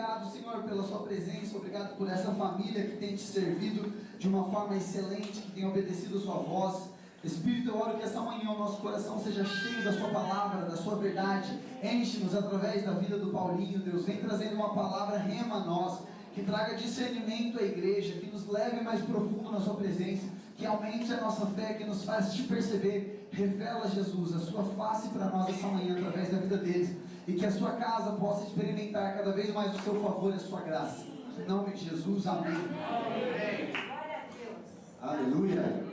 obrigado, Senhor, pela sua presença, obrigado por essa família que tem te servido de uma forma excelente, que tem obedecido a sua voz. Espírito, eu oro que essa manhã o nosso coração seja cheio da sua palavra, da sua verdade. Enche-nos através da vida do Paulinho, Deus. Vem trazendo uma palavra rema a nós, que traga discernimento à igreja, que nos leve mais profundo na sua presença, que aumente a nossa fé, que nos faz te perceber. Revela, Jesus, a sua face para nós essa manhã através da vida deles, e que a sua casa possa experimentar cada vez mais o seu favor e a sua graça. Em nome de Jesus, amém. Amém. Glória a Deus. Aleluia.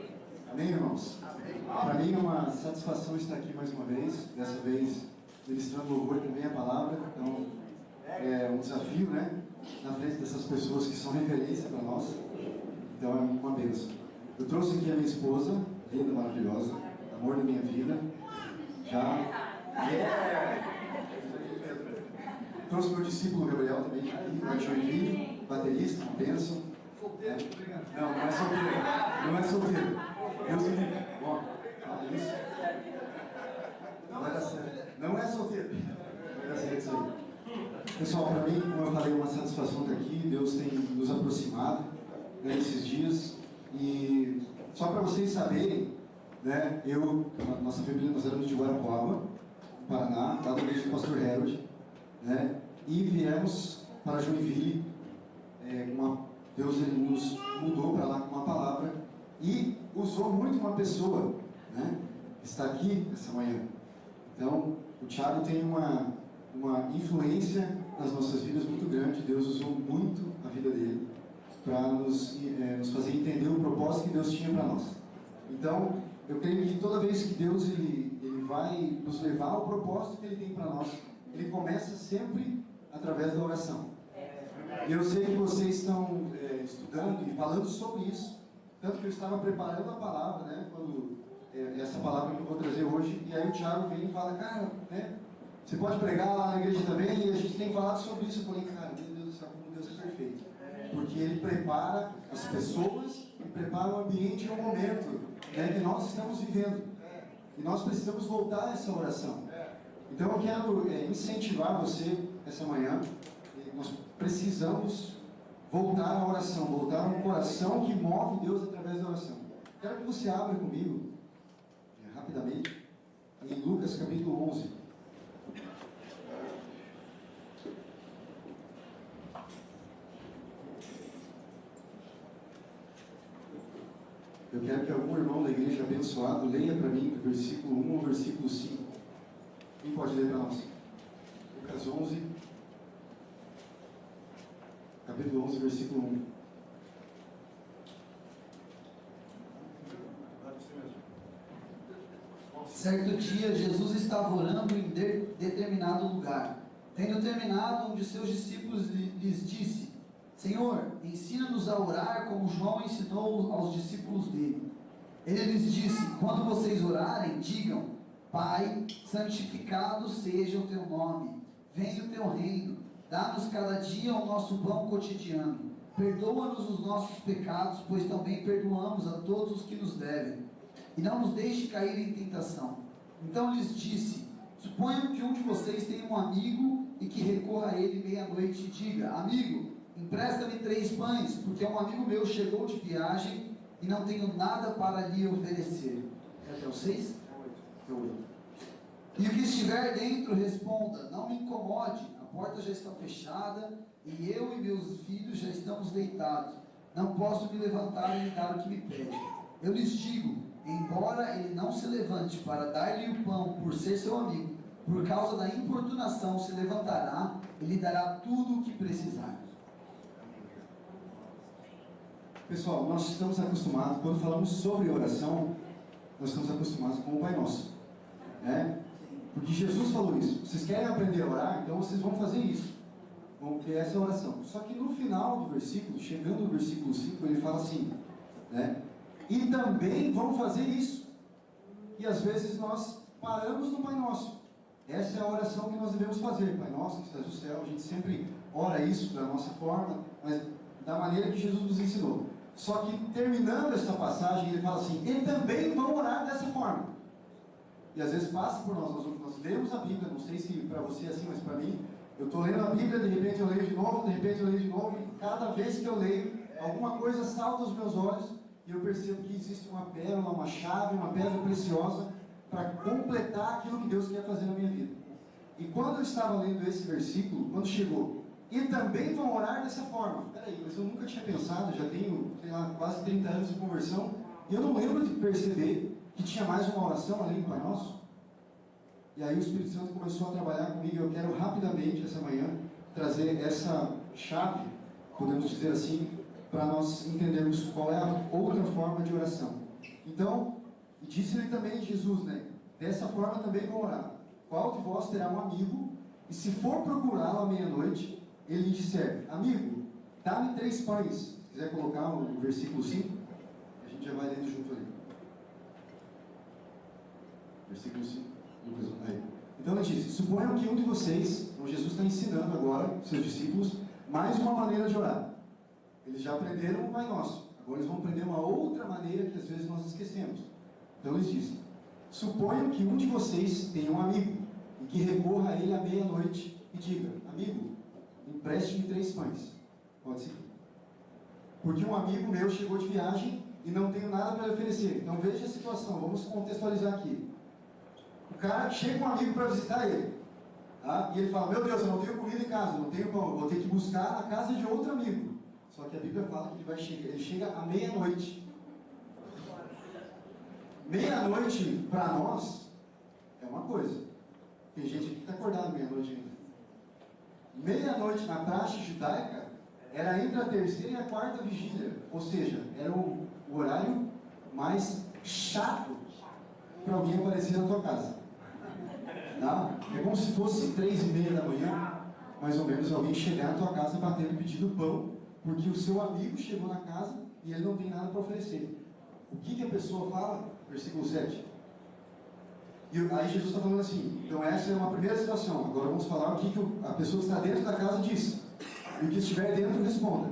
Amém, irmãos? Para mim é uma satisfação estar aqui mais uma vez, dessa vez ministrando louvor também a palavra. Então é um desafio, né? Na frente dessas pessoas que são referência para nós. Então é uma bênção. Eu trouxe aqui a minha esposa, linda, maravilhosa, amor da minha vida. Trouxe meu discípulo Gabriel também aqui, lá de Joinville, baterista, uma bênção. Solteiro, obrigado. Não, não é solteiro. Não é solteiro. Deus me livre. Ó, fala isso. Vai dar certo. Não é solteiro. Vai dar certo isso aí. Pessoal, para mim, como eu falei, é uma satisfação estar aqui. Deus tem nos aproximado nesses dias. E só para vocês saberem, né, nossa família, nós éramos de Guarapuava, Paraná, lá da igreja do pastor Harold, né, e viemos para Joinville. Deus ele nos mudou para lá com uma palavra e usou muito uma pessoa, né, que está aqui essa manhã. Então, o Thiago tem uma influência nas nossas vidas muito grande. Deus usou muito a vida dele para nos fazer entender o propósito que Deus tinha para nós. Então, eu creio que toda vez que Deus ele vai nos levar ao propósito que Ele tem para nós, Ele começa sempre através da oração. E eu sei que vocês estão estudando e falando sobre isso, tanto que eu estava preparando a palavra, né, quando essa palavra que eu vou trazer hoje, e aí o Thiago vem e fala, cara, né, você pode pregar lá na igreja também, e a gente tem falado sobre isso. Eu falei, cara, meu Deus do céu, como Deus é perfeito, porque Ele prepara as pessoas e prepara o ambiente e o momento, né, que nós estamos vivendo, e nós precisamos voltar a essa oração. Então eu quero incentivar você essa manhã. Nós precisamos voltar à oração, voltar a um coração que move Deus através da oração. Quero que você abra comigo, rapidamente, em Lucas capítulo 11. Eu quero que algum irmão da igreja abençoado leia para mim do versículo 1 ao versículo 5. Quem pode ler para nós? Lucas 11, capítulo 11, versículo 1. Certo dia, Jesus estava orando em determinado lugar. Tendo terminado, um de seus discípulos lhes disse, Senhor, ensina-nos a orar como João ensinou aos discípulos dele. Ele lhes disse, quando vocês orarem, digam, Pai, santificado seja o teu nome, venha o teu reino, dá-nos cada dia o nosso pão cotidiano, perdoa-nos os nossos pecados, pois também perdoamos a todos os que nos devem, e não nos deixe cair em tentação. Então lhes disse, suponham que um de vocês tenha um amigo e que recorra a ele meia-noite e diga, amigo, empresta-me 3 pães, porque um amigo meu chegou de viagem e não tenho nada para lhe oferecer. Até o 6? E o que estiver dentro responda, não me incomode, a porta já está fechada e eu e meus filhos já estamos deitados, não posso me levantar e lhe dar o que me pede. Eu lhes digo, embora ele não se levante para dar-lhe o pão por ser seu amigo, por causa da importunação se levantará e lhe dará tudo o que precisar. Pessoal, nós estamos acostumados, quando falamos sobre oração, nós estamos acostumados com o Pai Nosso, né? Porque Jesus falou isso. Vocês querem aprender a orar? Então vocês vão fazer isso. Vão ter essa oração. Só que no final do versículo, chegando no versículo 5, ele fala assim, né? E também vão fazer isso. E às vezes nós paramos no Pai Nosso. Essa é a oração que nós devemos fazer. Pai Nosso que estás no céu. A gente sempre ora isso da nossa forma, mas da maneira que Jesus nos ensinou. Só que terminando essa passagem, ele fala assim, e também vão orar dessa forma. E às vezes passa por nós lemos a Bíblia, não sei se para você é assim, mas para mim, eu estou lendo a Bíblia, de repente eu leio de novo, repente eu leio de novo, e cada vez que eu leio, alguma coisa salta aos meus olhos, e eu percebo que existe uma pérola, uma chave, uma pedra preciosa, para completar aquilo que Deus quer fazer na minha vida. E quando eu estava lendo esse versículo, quando chegou, e também vão orar dessa forma. Peraí, mas eu nunca tinha pensado, já tenho, sei lá, quase 30 anos de conversão, e eu não lembro de perceber que tinha mais uma oração além do Pai Nosso. E aí o Espírito Santo começou a trabalhar comigo, e eu quero rapidamente, essa manhã, trazer essa chave, podemos dizer assim, para nós entendermos qual é a outra forma de oração. Então, e disse-lhe também Jesus, né? Dessa forma também vão orar. Qual de vós terá um amigo, e se for procurá-lo à meia-noite, ele lhe disser: amigo, dá-me 3 pães. Se quiser colocar o versículo 5, a gente já vai lendo junto ali. Versículo 5. Aí. Então ele disse: suponham que um de vocês, então Jesus está ensinando agora, seus discípulos, mais uma maneira de orar. Eles já aprenderam o Pai Nosso. Agora eles vão aprender uma outra maneira que às vezes nós esquecemos. Então eles dizem: suponham que um de vocês tenha um amigo, e que recorra a ele à meia-noite e diga: amigo, empreste-me 3 pães. Pode seguir. Porque um amigo meu chegou de viagem e não tenho nada para lhe oferecer. Então veja a situação, vamos contextualizar aqui. O cara chega um amigo para visitar ele, tá? E ele fala: meu Deus, eu não tenho comida em casa, não tenho pão, eu vou ter que buscar na casa de outro amigo. Só que a Bíblia fala que ele chega à meia-noite. Meia-noite para nós é uma coisa. Tem gente aqui que está acordado meia-noite ainda. Meia-noite na praxe judaica era entre a terceira e a quarta vigília, ou seja, era o horário mais chato para alguém aparecer na tua casa. Tá? É como se fosse 3:30 da manhã, mais ou menos, alguém chegar na tua casa batendo, pedindo pão, porque o seu amigo chegou na casa e ele não tem nada para oferecer. O que a pessoa fala? Versículo 7. E aí Jesus está falando assim: então essa é uma primeira situação. Agora vamos falar o que a pessoa que está dentro da casa disse. E o que estiver dentro responda: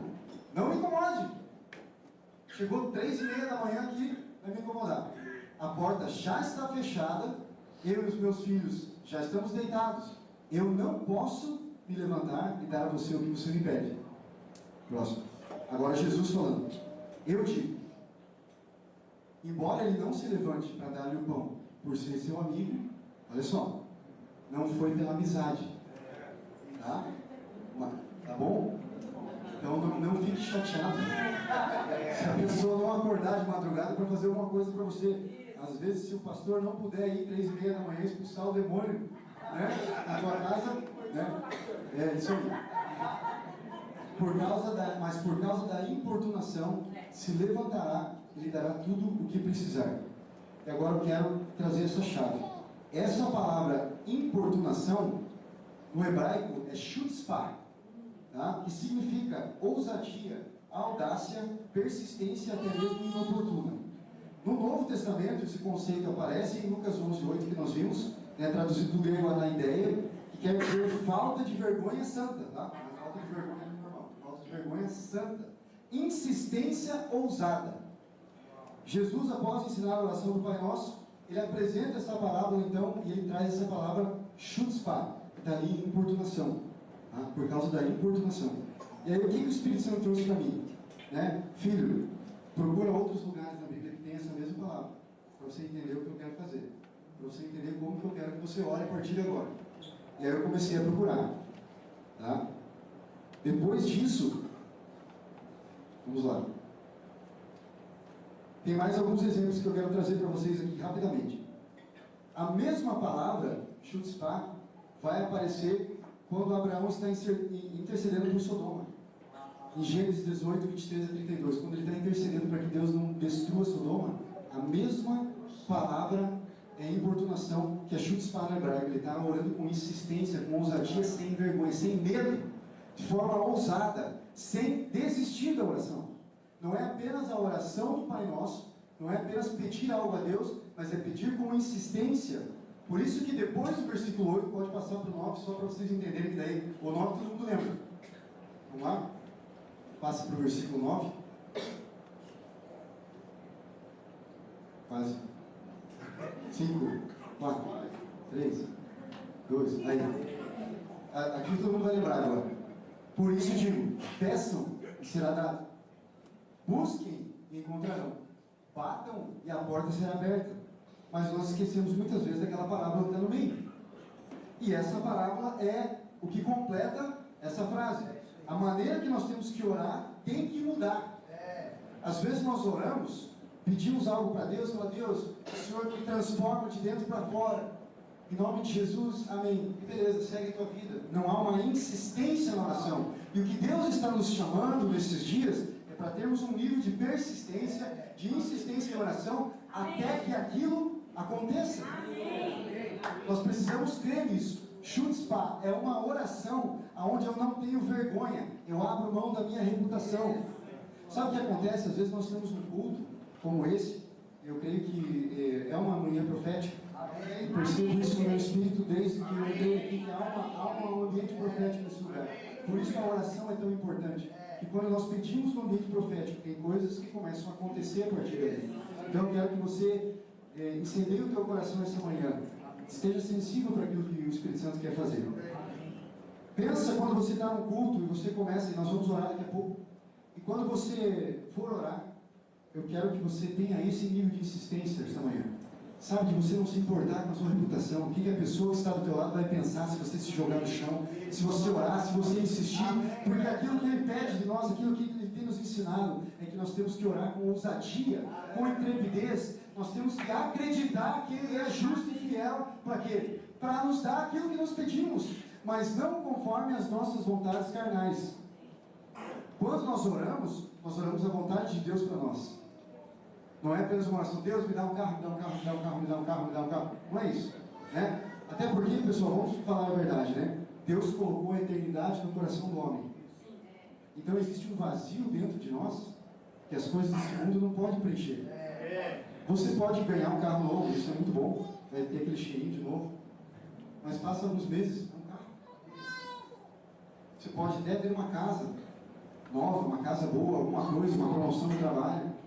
não me incomode. Chegou 3:30 da manhã aqui, vai me incomodar. A porta já está fechada, eu e os meus filhos já estamos deitados. Eu não posso me levantar e dar a você o que você me pede. Próximo. Agora Jesus falando: eu digo, embora ele não se levante para dar-lhe o pão, por ser seu amigo, olha só, não foi pela amizade, tá? Tá bom? Então não fique chateado se a pessoa não acordar de madrugada para fazer alguma coisa para você. Às vezes, se o pastor não puder ir 3:30 da manhã expulsar o demônio, né, na tua casa, né, é isso aí. Mas por causa da importunação, se levantará e lhe dará tudo o que precisar. E agora eu quero trazer essa chave. Essa palavra importunação, no hebraico, é chutzpah, tá? Que significa ousadia, audácia, persistência, até mesmo inoportuna. No Novo Testamento, esse conceito aparece em Lucas 11:8, que nós vimos, né, traduzido do grego anaideia, que quer dizer falta de vergonha santa, tá? Falta de vergonha normal, falta de vergonha santa. Insistência ousada. Jesus, após ensinar a oração do Pai Nosso, ele apresenta essa parábola então, e ele traz essa palavra chutzpah, que está ali em importunação, tá? Por causa da importunação. E aí o que o Espírito Santo trouxe para mim? Né? Filho, procura outros lugares na Bíblia que tem essa mesma palavra, para você entender o que eu quero fazer, para você entender como que eu quero que você ore a partir de agora. E aí eu comecei a procurar, tá? Depois disso, vamos lá. Tem mais alguns exemplos que eu quero trazer para vocês aqui rapidamente. A mesma palavra, chutzpah, vai aparecer quando Abraão está intercedendo por Sodoma. Em Gênesis 18, 23 a 32, quando ele está intercedendo para que Deus não destrua Sodoma, a mesma palavra é importunação, que é chutzpah no hebraico. Ele está orando com insistência, com ousadia, sem vergonha, sem medo, de forma ousada, sem desistir da oração. Não é apenas a oração do Pai Nosso, não é apenas pedir algo a Deus, mas é pedir com insistência. Por isso que depois do versículo 8, pode passar para o 9, só para vocês entenderem que daí, o 9 todo mundo lembra. Vamos lá? Passa para o versículo 9. Quase. 5, 4, 3, 2, aí. Aqui todo mundo vai lembrar agora. Por isso digo, e será dado. Busquem e encontrarão. Batam e a porta será aberta. Mas nós esquecemos muitas vezes daquela parábola que está no meio. E essa parábola é o que completa essa frase. A maneira que nós temos que orar tem que mudar. Às vezes nós oramos, pedimos algo para Deus, fala: Deus, o Senhor me transforma de dentro para fora. Em nome de Jesus, amém. E beleza, segue a tua vida. Não há uma insistência na oração. E o que Deus está nos chamando nesses dias é para termos um nível de persistência, de insistência em oração, até que aquilo aconteça. Nós precisamos crer nisso. Chutzpah é uma oração onde eu não tenho vergonha, eu abro mão da minha reputação. Sabe o que acontece? Às vezes nós temos um culto como esse, eu creio que é uma manhã profética. Eu percebo isso no meu espírito desde que eu entrei aqui, que há um ambiente profético nesse lugar. Por isso a oração é tão importante. E quando nós pedimos no ambiente profético, tem coisas que começam a acontecer a partir daí. Então eu quero que você incendeie o teu coração essa manhã. Esteja sensível para aquilo que o Espírito Santo quer fazer. Pensa quando você está no culto e você começa, e nós vamos orar daqui a pouco. E quando você for orar, eu quero que você tenha esse nível de insistência esta manhã. Sabe, de você não se importar com a sua reputação. O que a pessoa que está do teu lado vai pensar se você se jogar no chão, se você orar, se você insistir. Porque aquilo que Ele pede de nós, aquilo que Ele tem nos ensinado, é que nós temos que orar com ousadia, com intrepidez. Nós temos que acreditar que Ele é justo e fiel. Para quê? Para nos dar aquilo que nós pedimos, mas não conforme as nossas vontades carnais. Quando nós oramos a vontade de Deus para nós. Não é apenas uma oração: Deus me dá um carro, me dá um carro, me dá um carro, me dá um carro, me dá um carro. Não é isso, né? Até porque, pessoal, vamos falar a verdade, né? Deus colocou a eternidade no coração do homem. Então existe um vazio dentro de nós que as coisas desse mundo não podem preencher. Você pode ganhar um carro novo, isso é muito bom, vai ter aquele cheirinho de novo, mas passa alguns meses, é um carro. Você pode até ter uma casa nova, uma casa boa, alguma coisa, uma promoção no trabalho,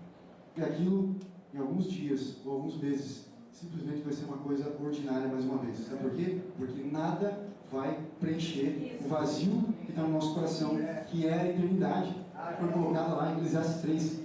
e aquilo, em alguns dias ou alguns meses, simplesmente vai ser uma coisa ordinária mais uma vez. Sabe por quê? Porque nada vai preencher o vazio que está no nosso coração, que é a eternidade. Foi colocada lá em Eclesiastes 3.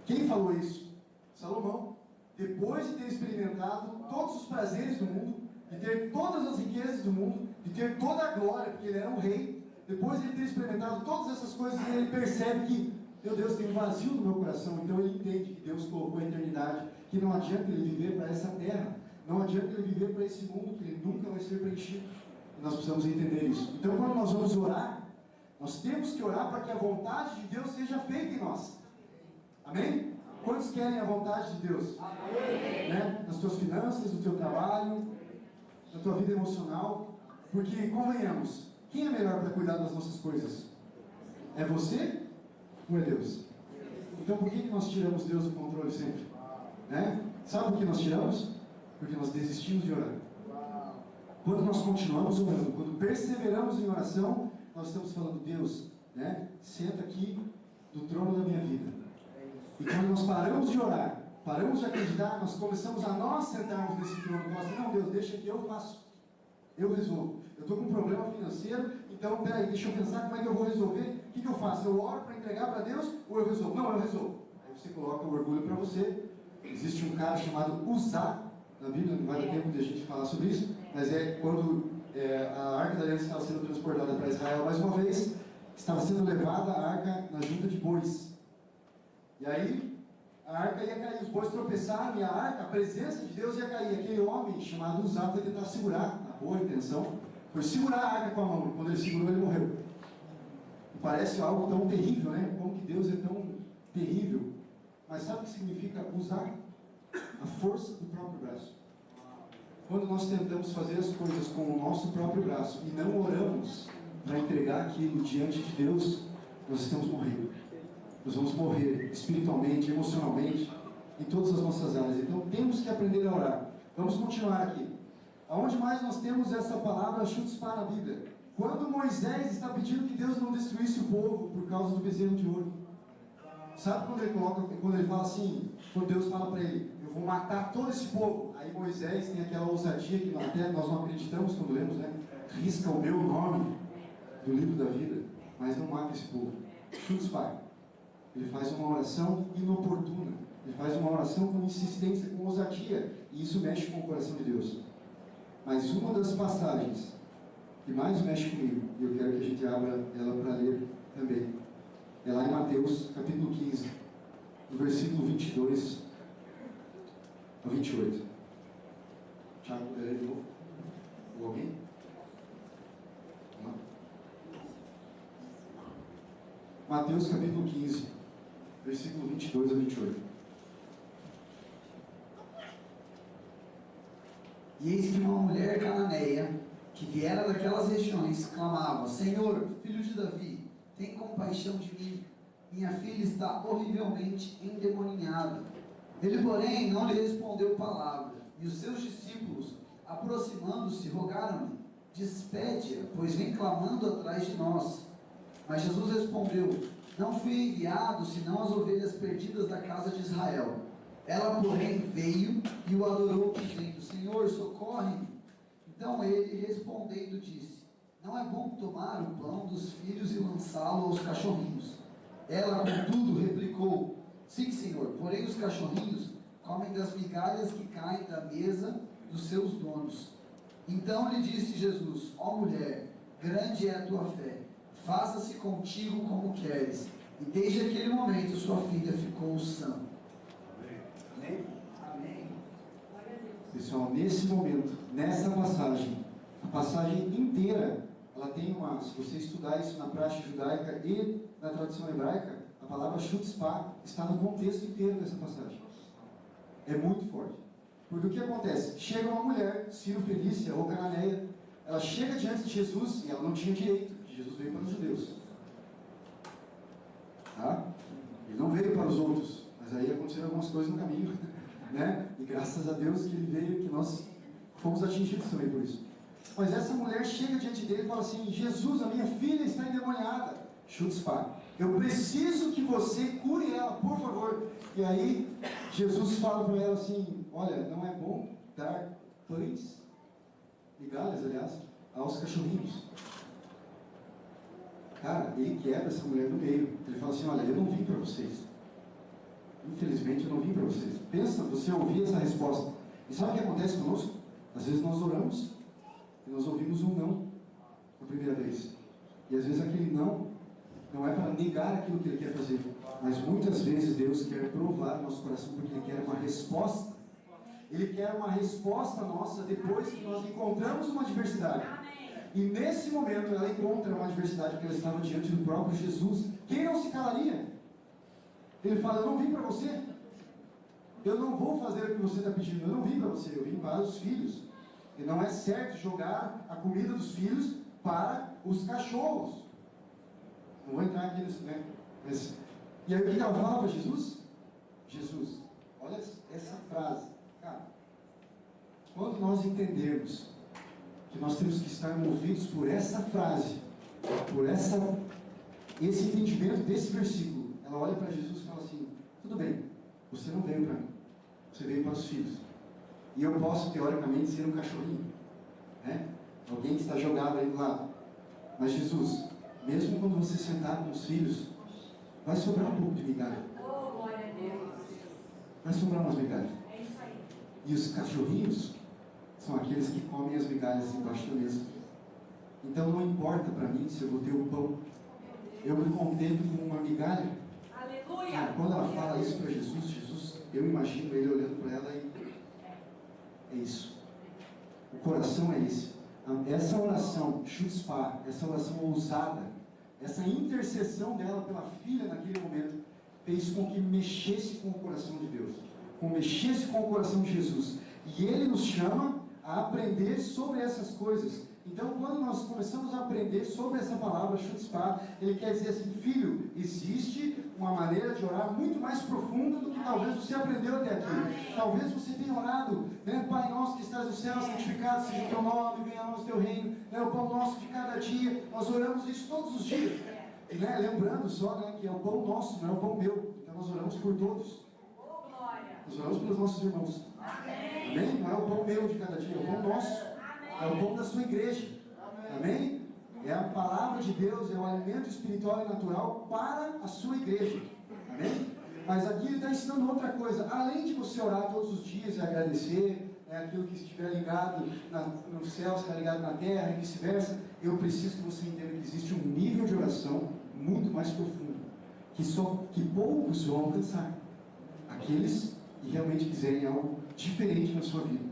Quem falou isso? Salomão. Depois de ter experimentado todos os prazeres do mundo, de ter todas as riquezas do mundo, de ter toda a glória, porque ele era um rei, depois de ele ter experimentado todas essas coisas, ele percebe que, meu Deus, tem um vazio no meu coração. Então ele entende que Deus colocou a eternidade, que não adianta ele viver para essa terra, não adianta ele viver para esse mundo, que ele nunca vai ser preenchido. E nós precisamos entender isso. Então quando nós vamos orar, nós temos que orar para que a vontade de Deus seja feita em nós. Amém? Quantos querem a vontade de Deus? Né? Nas tuas finanças, no teu trabalho, na tua vida emocional. Porque, convenhamos, quem é melhor para cuidar das nossas coisas? É você ou é Deus? Então por que nós tiramos Deus do controle sempre? Né? Sabe por que nós tiramos? Porque nós desistimos de orar. Quando nós continuamos orando, quando perseveramos em oração, nós estamos falando: Deus, né? Senta aqui do trono da minha vida. E quando nós paramos de orar, paramos de acreditar, nós começamos a nós sentarmos nesse trono. Nós: não, Deus, deixa que eu faço, eu resolvo. Eu estou com um problema financeiro, então peraí, deixa eu pensar como é que eu vou resolver. O que eu faço? Eu oro para entregar para Deus ou eu resolvo? Não, eu resolvo. Aí você coloca o orgulho para você. Existe um cara chamado Uzá na Bíblia, não vai dar tempo de a gente falar sobre isso, mas é quando a Arca da Aliança estava sendo transportada para Israel mais uma vez, estava sendo levada a arca na junta de bois. E aí a arca ia cair, os bois tropeçaram e a arca, a presença de Deus ia cair. Aquele homem chamado Uzá foi tentar segurar, na boa intenção, foi segurar a arca com a mão. Quando ele segurou, ele morreu. E parece algo tão terrível, né? Como que Deus é tão terrível. Mas sabe o que significa usar? A força do próprio braço. Quando nós tentamos fazer as coisas com o nosso próprio braço e não oramos para entregar aquilo diante de Deus, nós estamos morrendo. Nós vamos morrer espiritualmente, emocionalmente, em todas as nossas áreas. Então temos que aprender a orar. Vamos continuar aqui. Aonde mais nós temos essa palavra chutzpah na Bíblia? Quando Moisés está pedindo que Deus não destruísse o povo por causa do bezerro de ouro. Sabe quando ele fala assim, quando Deus fala para ele: eu vou matar todo esse povo. Aí Moisés tem aquela ousadia que até nós não acreditamos quando lemos, né? Risca o meu nome do livro da vida, mas não mata esse povo. chutzpah. Ele faz uma oração inoportuna. Ele faz uma oração com insistência, com ousadia. E isso mexe com o coração de Deus. Mas uma das passagens que mais mexe comigo, e eu quero que a gente abra ela para ler também, é lá em Mateus capítulo 15, no versículo 22 a 28. Tiago, ler de novo? Ou alguém? Vamos lá. Mateus capítulo 15, versículo 22 a 28. E eis que uma mulher cananeia, que viera daquelas regiões, clamava: Senhor, filho de Davi, tem compaixão de mim, minha filha está horrivelmente endemoninhada. Ele, porém, não lhe respondeu palavra, e os seus discípulos, aproximando-se, rogaram-lhe: despede-a, pois vem clamando atrás de nós. Mas Jesus respondeu: não fui enviado, senão as ovelhas perdidas da casa de Israel. Ela, porém, veio e o adorou, dizendo: Senhor, socorre-me. Então ele, respondendo, disse: não é bom tomar o pão dos filhos e lançá-lo aos cachorrinhos. Ela, contudo, replicou: sim, Senhor, porém os cachorrinhos comem das migalhas que caem da mesa dos seus donos. Então lhe disse Jesus: ó mulher, grande é a tua fé, faça-se contigo como queres. E desde aquele momento sua filha ficou sã. Amém? Amém. Pessoal, nesse momento, nessa passagem, a passagem inteira, ela tem uma, se você estudar isso na prática judaica e na tradição hebraica, a palavra chutzpah está no contexto inteiro dessa passagem. É muito forte. Porque o que acontece? Chega uma mulher, Ciro Felícia ou Cananeia, ela chega diante de Jesus e ela não tinha direito, porque Jesus veio para os judeus. Tá? Ele não veio para os outros, mas aí aconteceram algumas coisas no caminho, né? E graças a Deus que ele veio, que nós fomos atingidos também por isso. Mas essa mulher chega diante dele e fala assim: Jesus, a minha filha está endemoniada. Chutzpah. Eu preciso que você cure ela, por favor. E aí, Jesus fala para ela assim: olha, não é bom dar pães, migalhas, aliás, aos cachorrinhos. Cara, ele quebra essa mulher no meio. Ele fala assim: olha, eu não vim para vocês. Infelizmente, eu não vim para vocês. Pensa, você ouvir essa resposta. E sabe o que acontece conosco? Às vezes nós oramos e nós ouvimos um não na primeira vez. E às vezes aquele não é para negar aquilo que ele quer fazer. Mas muitas vezes Deus quer provar o nosso coração porque Ele quer uma resposta. Ele quer uma resposta nossa depois que nós encontramos uma adversidade. E nesse momento ela encontra uma adversidade porque ela estava diante do próprio Jesus. Quem não se calaria? Ele fala: eu não vim para você. Eu não vou fazer o que você está pedindo. Eu não vim para você, eu vim para os filhos. E não é certo jogar a comida dos filhos para os cachorros. Não vou entrar aqui nisso, né? E aí o que ela fala para Jesus? Jesus, olha essa frase. Cara, quando nós entendermos que nós temos que estar movidos por essa frase, por esse entendimento desse versículo, ela olha para Jesus e fala assim: tudo bem, você não veio para mim, você veio para os filhos. E eu posso, teoricamente, ser um cachorrinho, né? Alguém que está jogado aí do lado. Mas Jesus, mesmo quando você sentar com os filhos, vai sobrar um pouco de migalha. Oh, glória a Deus. Vai sobrar umas migalhas. É isso aí. E os cachorrinhos são aqueles que comem as migalhas embaixo da mesa. Então não importa para mim se eu vou ter o pão. Eu me contento com uma migalha. Aleluia. Quando ela fala isso para Jesus, eu imagino ele olhando para ela e... é isso. O coração é esse. Essa oração, chutzpah, essa oração ousada, essa intercessão dela pela filha naquele momento, fez com que mexesse com o coração de Deus, mexesse com o coração de Jesus. E Ele nos chama a aprender sobre essas coisas. Então, quando nós começamos a aprender sobre essa palavra, chutzpah, Ele quer dizer assim: filho, existe uma maneira de orar muito mais profunda do que talvez você aprendeu até aqui. Talvez você tenha orado, né? Pai nosso que estás no céu, santificado seja o teu nome, venha a nós o teu reino, né? O pão nosso de cada dia. Nós oramos isso todos os dias, né? Lembrando só, né, que é o pão nosso, não é o pão meu. Então nós oramos por todos. Nós oramos pelos nossos irmãos. Amém? Não é o pão meu de cada dia, é o pão nosso. É o pão da sua igreja. Amém? É a palavra de Deus, é o alimento espiritual e natural para a sua igreja. Amém? Mas aqui ele está ensinando outra coisa. Além de você orar todos os dias e agradecer, aquilo que estiver ligado no céu será ligado na terra e vice-versa, eu preciso que você entenda que existe um nível de oração muito mais profundo, que poucos vão alcançar. Aqueles que realmente quiserem algo diferente na sua vida.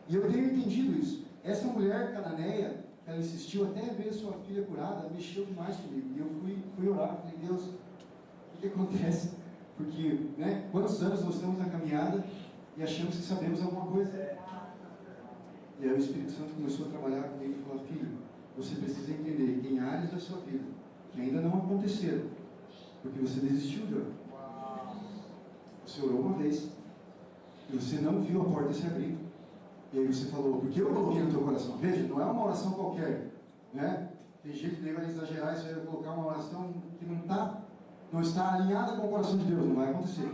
E eu tenho entendido isso. Essa mulher cananeia, ela insistiu até ver sua filha curada, mexeu demais comigo. E eu fui orar, falei, Deus, o que acontece? Porque, quantos anos nós estamos na caminhada e achamos que sabemos alguma coisa? E aí o Espírito Santo começou a trabalhar comigo e falou, filho, você precisa entender que tem áreas da sua vida que ainda não aconteceram, porque você desistiu de orar. Você orou uma vez, e você não viu a porta se abrir. E aí você falou, porque eu coloquei no teu coração. Veja, não é uma oração qualquer, né? Tem gente que vai exagerar, isso aí vai colocar uma oração que não está alinhada com o coração de Deus, não vai acontecer.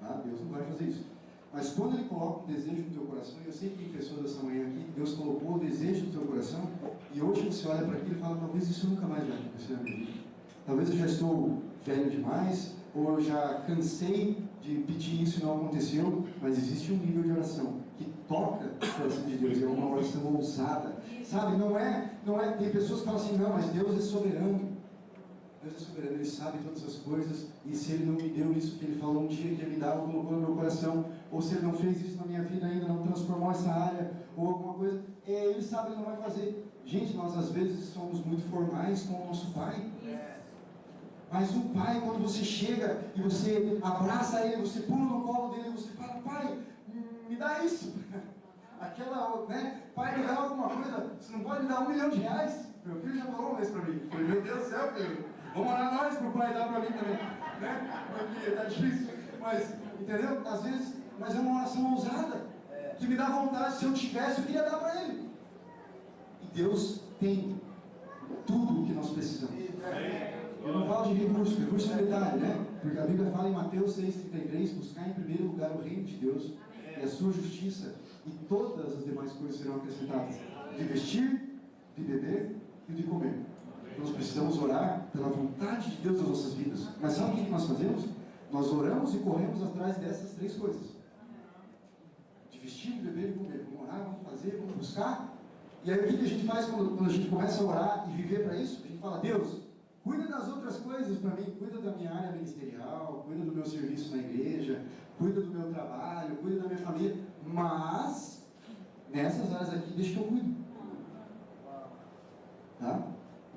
Tá? Deus não vai fazer isso. Mas quando Ele coloca um desejo no teu coração, e eu sei que tem pessoas dessa manhã aqui, Deus colocou o desejo no teu coração, e hoje você olha para aquilo e fala, talvez isso nunca mais vai acontecer na minha vida. Talvez eu já estou velho demais, ou eu já cansei de pedir isso e não aconteceu, mas existe um nível de oração que toca o coração de Deus, é uma oração ousada, sabe? Não é, tem pessoas que falam assim, não, mas Deus é soberano. Deus é soberano, Ele sabe todas as coisas, e se Ele não me deu isso que Ele falou um dia que ia me dar, ou colocou no meu coração, ou se Ele não fez isso na minha vida ainda, não transformou essa área, ou alguma coisa, Ele sabe, Ele não vai fazer. Gente, nós às vezes somos muito formais com o nosso Pai. Mas o Pai, quando você chega e você abraça Ele, você pula no colo dele, você fala, Pai, me dá isso. Pai, me dá alguma coisa, você não pode me dar R$1 milhão? Meu filho já falou uma vez para mim. Eu falei, meu Deus do céu, filho, vamos orar nós para o Pai dar para mim também. Porque está difícil. Mas, entendeu? Às vezes, mas é uma oração ousada, que me dá vontade, se eu tivesse, eu queria dar para Ele. E Deus tem tudo o que nós precisamos. Eu não falo de recurso é detalhe, Porque a Bíblia fala em Mateus 6,33, buscar em primeiro lugar o reino de Deus e a sua justiça, e todas as demais coisas serão acrescentadas, de vestir, de beber e de comer. Nós precisamos orar pela vontade de Deus nas nossas vidas. Mas sabe o que nós fazemos? Nós oramos e corremos atrás dessas 3 coisas. De vestir, de beber e comer. Vamos orar, vamos fazer, vamos buscar. E aí o que a gente faz quando a gente começa a orar e viver para isso? A gente fala, Deus, cuida das outras coisas para mim, cuida da minha área ministerial, cuida do meu serviço na igreja, cuida do meu trabalho, cuida da minha família, mas nessas áreas aqui deixa que eu cuido. Tá?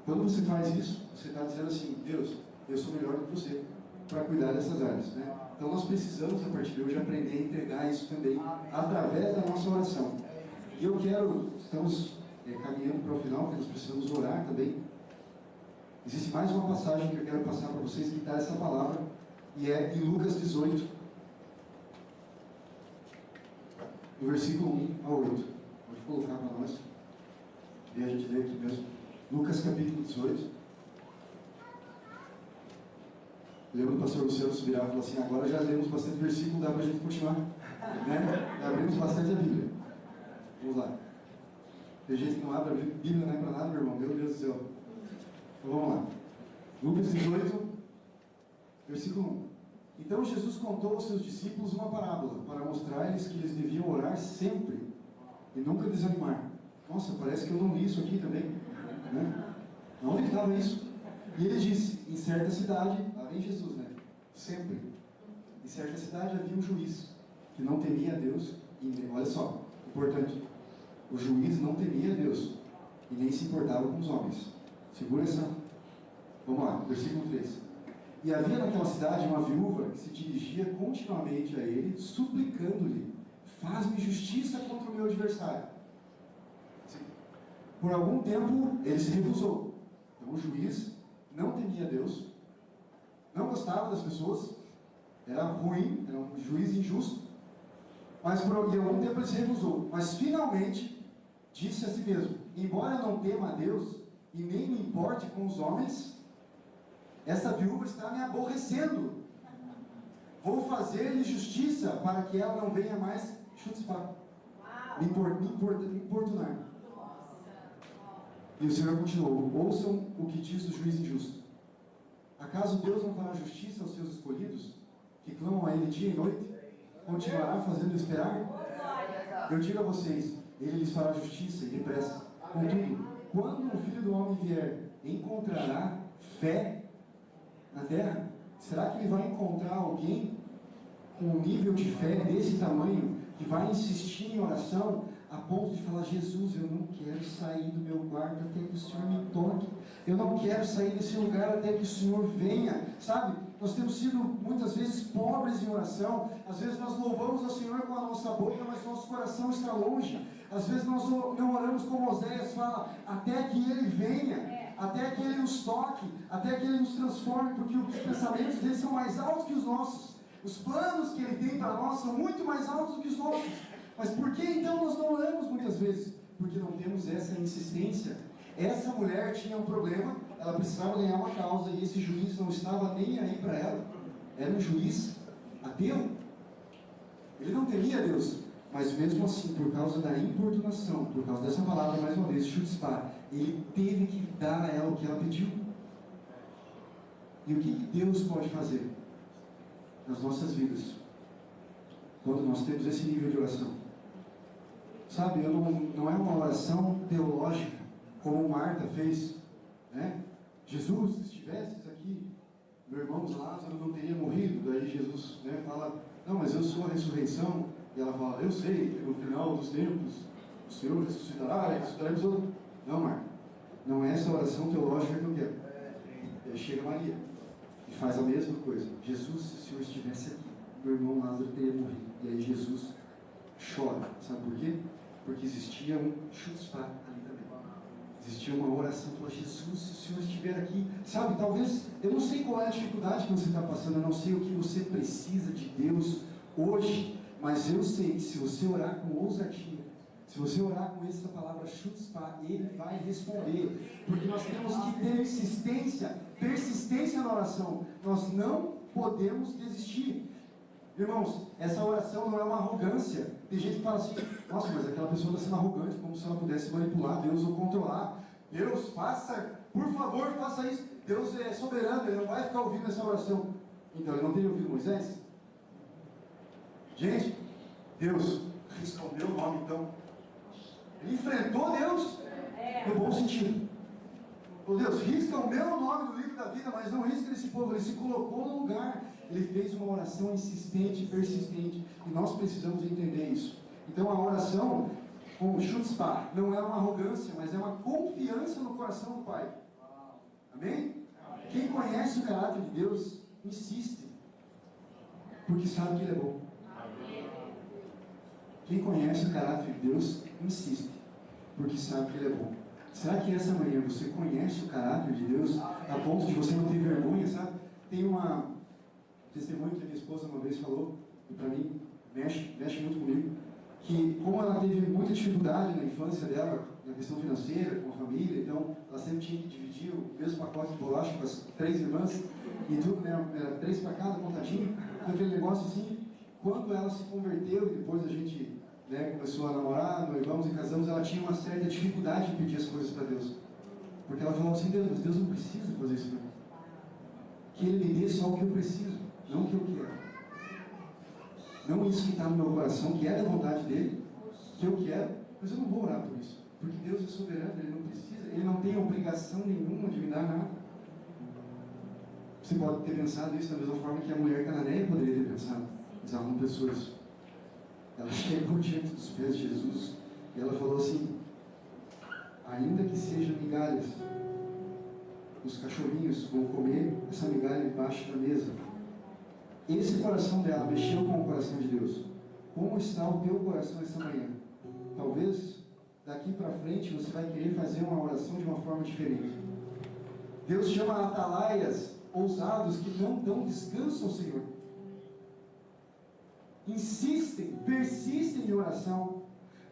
Quando você faz isso, você está dizendo assim, Deus, eu sou melhor do que você para cuidar dessas áreas. Então nós precisamos, a partir de hoje, aprender a entregar isso também, através da nossa oração. E eu estamos caminhando para o final, porque nós precisamos orar também. Existe mais uma passagem que eu quero passar para vocês que dá essa palavra, e é em Lucas 18, no versículo 1 a 8. Pode colocar para nós, e a gente lê aqui mesmo. Lucas capítulo 18. Lembra do pastor Luciano se virar e falar assim, agora já lemos bastante versículo, dá para a gente continuar. Já abrimos bastante a Bíblia. Vamos lá. Tem gente que não abre a Bíblia, não é para nada, meu irmão, meu Deus do céu. Então vamos lá. Lucas 18, versículo 1. Então Jesus contou aos seus discípulos uma parábola, para mostrar-lhes que eles deviam orar sempre e nunca desanimar. Nossa, parece que eu não li isso aqui também. Onde estava isso? E ele disse, em certa cidade, lá vem Jesus, sempre. Em certa cidade havia um juiz, que não temia a Deus, e olha só, importante, o juiz não temia a Deus, e nem se importava com os homens. Segura essa. Vamos lá, versículo 3. E havia naquela cidade uma viúva que se dirigia continuamente a ele, suplicando-lhe, faz-me justiça contra o meu adversário. Por algum tempo ele se recusou. Então o juiz não temia Deus, não gostava das pessoas, era ruim, era um juiz injusto, mas por algum tempo ele se recusou. Mas finalmente disse a si mesmo, embora eu não tema a Deus e nem me importe com os homens, essa viúva está me aborrecendo. Vou fazer-lhe justiça para que ela não venha mais me importunar. E o Senhor continuou: ouçam o que diz o juiz injusto. Acaso Deus não fará justiça aos seus escolhidos, que clamam a Ele dia e noite? Continuará fazendo esperar? Eu digo a vocês, Ele lhes fará justiça e depressa. Contudo, quando o Filho do Homem vier, encontrará fé na terra? Será que Ele vai encontrar alguém com um nível de fé desse tamanho, que vai insistir em oração, a ponto de falar: Jesus, eu não quero sair do meu quarto até que o Senhor me toque, eu não quero sair desse lugar até que o Senhor venha, sabe? Nós temos sido muitas vezes pobres em oração, às vezes nós louvamos ao Senhor com a nossa boca, mas nosso coração está longe, às vezes nós não oramos como Oséias fala, até que Ele venha, até que Ele nos toque, até que Ele nos transforme, porque os pensamentos dele são mais altos que os nossos, os planos que Ele tem para nós são muito mais altos do que os nossos. Mas por que então nós não oramos muitas vezes? Porque não temos essa insistência. Essa mulher tinha um problema, ela precisava ganhar uma causa, e esse juiz não estava nem aí para ela. Era um juiz ateu. Ele não temia Deus, mas mesmo assim, por causa da importunação, por causa dessa palavra, mais uma vez, chutzpah, ele teve que dar a ela o que ela pediu. E o que Deus pode fazer nas nossas vidas quando nós temos esse nível de oração? Sabe, não é uma oração teológica, como Marta fez, né? Jesus, se estivesses aqui, meu irmão Lázaro não teria morrido. Daí Jesus, né, fala: não, mas eu sou a ressurreição. E ela fala: eu sei que no final dos tempos o Senhor ressuscitará e ressuscitaremos outro. Não, Marta, não é essa oração teológica que eu quero. Aí chega Maria e faz a mesma coisa: Jesus, se o Senhor estivesse aqui, meu irmão Lázaro teria morrido. E aí Jesus chora. Sabe por quê? Porque existia um chutzpah ali também. Existia uma oração para Jesus, se o Senhor estiver aqui. Sabe, talvez, eu não sei qual é a dificuldade que você está passando, eu não sei o que você precisa de Deus hoje, mas eu sei que se você orar com ousadia, se você orar com essa palavra chutzpah, Ele vai responder. Porque nós temos que ter persistência na oração. Nós não podemos desistir. Irmãos, essa oração não é uma arrogância. Tem gente que fala assim: nossa, mas aquela pessoa está sendo arrogante, como se ela pudesse manipular Deus ou controlar. Deus, faça, por favor, faça isso. Deus é soberano, Ele não vai ficar ouvindo essa oração. Então, Ele não teria ouvido Moisés? Gente, Deus risca o meu nome, então. Ele enfrentou Deus no bom sentido. Oh Deus, risca o meu nome no livro da vida, mas não risca desse povo. Ele se colocou no lugar. Ele fez uma oração insistente e persistente. E nós precisamos entender isso. Então a oração com o chutzpah não é uma arrogância, mas é uma confiança no coração do Pai. Amém? Quem conhece o caráter de Deus, insiste. Porque sabe que Ele é bom. Quem conhece o caráter de Deus, insiste. Porque sabe que Ele é bom. Será que essa manhã você conhece o caráter de Deus a ponto de você não ter vergonha, sabe? Tem um testemunho que a minha esposa uma vez falou, e para mim mexe muito comigo, que como ela teve muita dificuldade na infância dela, na questão financeira, com a família, então ela sempre tinha que dividir o mesmo pacote de bolacha com as 3 irmãs, e tudo, né, era 3 para cada, contadinho, aquele negócio assim. Quando ela se converteu e depois a gente, né, começou a namorar, noivamos e casamos, ela tinha uma certa dificuldade de pedir as coisas para Deus. Porque ela falou assim: Deus, mas Deus não precisa fazer isso para mim. Que Ele me dê só o que eu preciso, não o que eu quero. Não isso que está no meu coração, que é da vontade dEle, que eu quero, mas eu não vou orar por isso. Porque Deus é soberano, Ele não precisa, Ele não tem obrigação nenhuma de me dar nada. Você pode ter pensado isso da mesma forma que a mulher cananeia poderia ter pensado. Mas ela não pensou isso. Ela chegou diante dos pés de Jesus e ela falou assim: ainda que sejam migalhas, os cachorrinhos vão comer essa migalha embaixo da mesa. Esse coração dela mexeu com o coração de Deus. Como está o teu coração esta manhã? Talvez daqui para frente você vai querer fazer uma oração de uma forma diferente. Deus chama atalaias ousados que não dão descanso ao Senhor. Insistem, persistem em oração.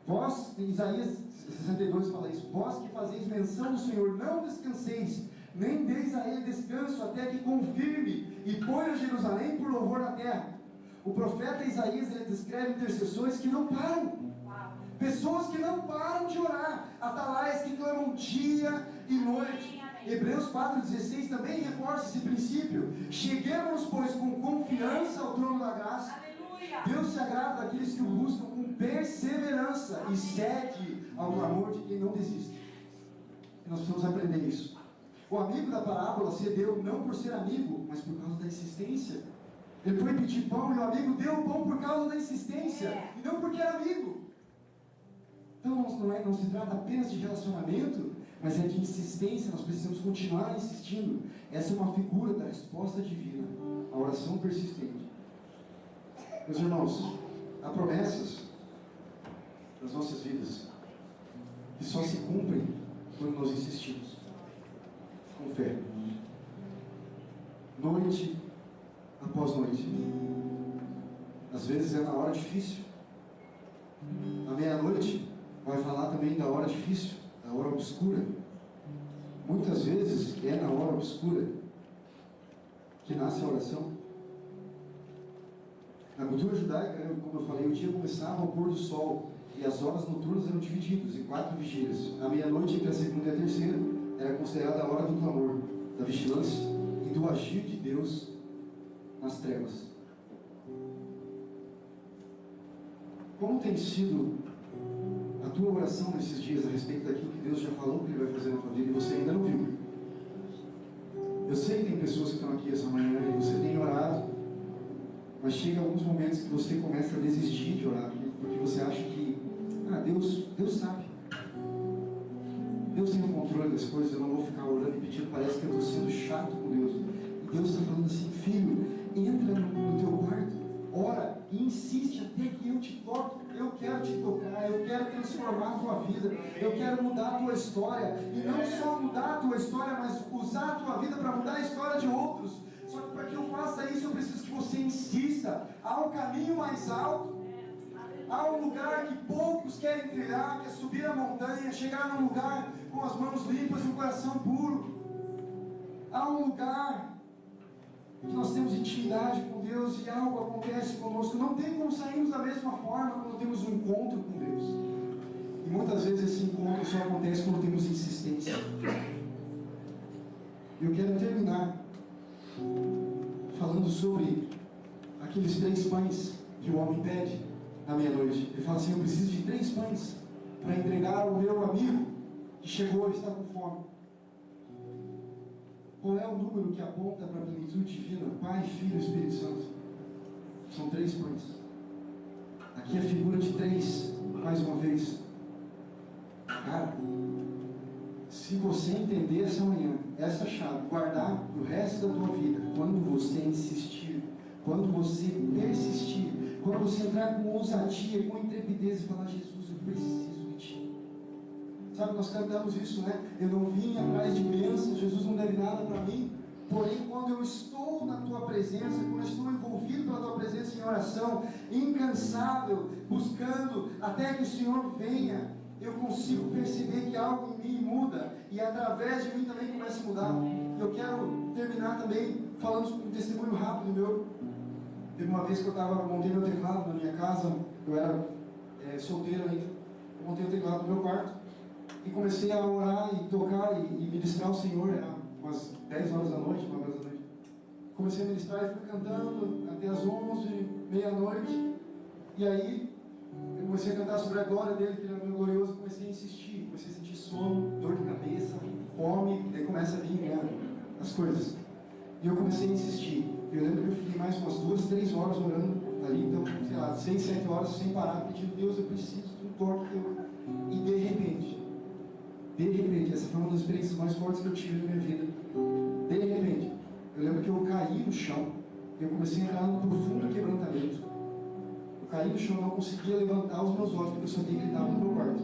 Vós, Isaías 62 fala isso: vós que fazeis menção do Senhor, não descanseis, nem deis a Ele descanso, até que confirme e ponha Jerusalém por louvor na terra. O profeta Isaías, ele descreve intercessores que não param. Pessoas que não param de orar. Atalaias que clamam dia e noite. Hebreus 4,16 também reforça esse princípio. Cheguemos, pois, com confiança ao trono da graça. Aleluia. Deus se agrada daqueles que o buscam com perseverança e cede ao clamor de quem não desiste. E nós precisamos aprender isso. O amigo da parábola cedeu não por ser amigo, mas por causa da insistência. Ele foi pedir pão e o amigo deu o pão por causa da insistência, e não porque era amigo. Então não se trata apenas de relacionamento, mas é de insistência. Nós precisamos continuar insistindo. Essa é uma figura da resposta divina, a oração persistente. Meus irmãos, há promessas nas nossas vidas que só se cumprem quando nós insistimos com fé, noite após noite. Às vezes é na hora difícil. À meia-noite vai falar também da hora difícil, da hora obscura. Muitas vezes é na hora obscura que nasce a oração. Na cultura judaica, como eu falei, o dia começava ao pôr do sol e as horas noturnas eram divididas em 4 vigílias. A meia-noite entre a segunda e a terceira era considerada a hora do clamor, da vigilância e do agir de Deus nas trevas. Como tem sido a tua oração nesses dias a respeito daquilo que Deus já falou que Ele vai fazer na tua vida e você ainda não viu? Eu sei que tem pessoas que estão aqui essa manhã e você tem orado, mas chega alguns momentos que você começa a desistir de orar, porque você acha que Deus sabe. Deus tem o controle das coisas, eu não vou ficar orando e pedindo, parece que eu estou sendo chato com Deus. E Deus está falando assim: filho, entra no teu quarto, ora e insiste até que eu te toque. Eu quero te tocar, eu quero transformar a tua vida, eu quero mudar a tua história. E não só mudar a tua história, mas usar a tua vida para mudar a história de outros. Só que para que eu faça isso, eu preciso que você insista. Há um caminho mais alto, há um lugar que poucos querem trilhar, que é subir a montanha, chegar num lugar com as mãos limpas e um coração puro. Há um lugar que nós temos intimidade com Deus e algo acontece conosco. Não tem como sairmos da mesma forma quando temos um encontro com Deus. E muitas vezes esse encontro só acontece quando temos insistência. E eu quero terminar falando sobre aqueles 3 pães que o homem pede na meia-noite. Ele fala assim: eu preciso de 3 pães para entregar ao meu amigo que chegou e está com fome. Qual é o número que aponta para a plenitude divina? Pai, Filho e Espírito Santo. São 3 pães. Aqui a figura de 3, mais uma vez. Cara, se você entender essa manhã, essa chave, guardar o resto da tua vida, quando você insistir, quando você persistir, quando você entrar com ousadia, com intrepidez e falar: Jesus, eu preciso de Ti. Sabe, nós cantamos isso, né? Eu não vim atrás de bênçãos, Jesus não deve nada para mim. Porém, quando eu estou na Tua presença, quando eu estou envolvido pela Tua presença em oração, incansável, buscando até que o Senhor venha, eu consigo perceber que algo em mim muda, e através de mim também começa a mudar. Eu quero terminar também falando um testemunho rápido meu. Teve uma vez que eu montei meu teclado na minha casa, eu era solteiro ainda, eu montei o teclado no meu quarto, e comecei a orar e tocar e ministrar ao Senhor. Era umas 10 horas da noite, 9 horas da noite. Comecei a ministrar e fui cantando até as 11, meia-noite, e aí eu comecei a cantar sobre a glória dele, que ele era meu glorioso. Comecei a insistir, comecei a sentir sono, dor de cabeça, fome, daí começa a vir, né, as coisas. E eu comecei a insistir. Eu lembro que eu fiquei mais umas 2, 3 horas orando ali, então, sei lá, 6, 7 horas sem parar, pedindo: Deus, eu preciso de um toque teu. E de repente, essa foi uma das experiências mais fortes que eu tive na minha vida. De repente, eu lembro que eu caí no chão, e eu comecei a entrar num profundo quebrantamento. Eu caí no chão, não conseguia levantar os meus olhos, porque eu sabia que ele estava no meu quarto.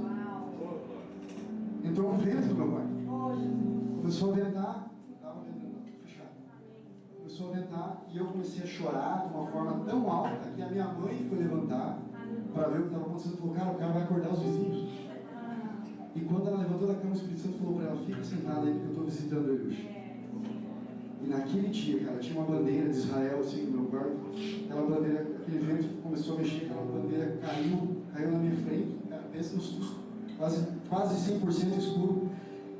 Entrou um vento no meu quarto. Começou a ventar, não estava ventando, não, fechado. Começou a ventar, e eu comecei a chorar de uma forma tão alta que a minha mãe foi levantar para ver o que estava acontecendo. Falou: cara, o cara vai acordar os vizinhos. E quando ela levantou da cama, o Espírito Santo falou para ela: fica sentada aí, porque eu estou visitando ele hoje. E naquele dia, cara, tinha uma bandeira de Israel assim no meu quarto. Aquela bandeira, aquele vento começou a mexer, aquela bandeira caiu na minha frente, cara. pensa quase 100% escuro.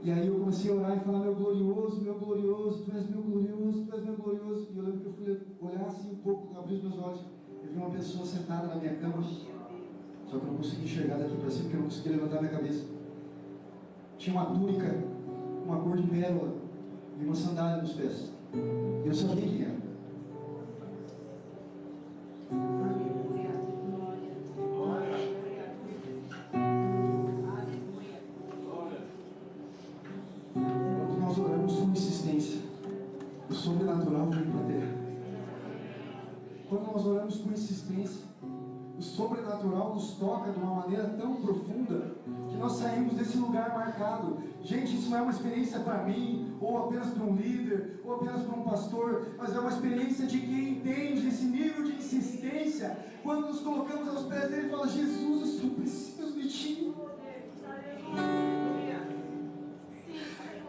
E aí eu comecei a orar e falar, meu glorioso, tu és meu glorioso, tu és meu glorioso. E eu lembro que eu fui olhar assim um pouco, abri os meus olhos, eu vi uma pessoa sentada na minha cama, só que eu não conseguia enxergar daqui para cima, porque eu não conseguia levantar minha cabeça. Tinha uma túnica, uma cor de pérola e uma sandália nos pés. E eu sabia quem era. Quando nós oramos com insistência, o sobrenatural vem para a terra. Quando nós oramos com insistência, o sobrenatural nos toca de uma maneira tão profunda que nós saímos desse lugar marcado. Gente, isso não é uma experiência para mim, ou apenas para um líder, ou apenas para um pastor, mas é uma experiência de quem entende esse nível de insistência. Quando nos colocamos aos pés dele e fala, Jesus, eu só preciso de ti.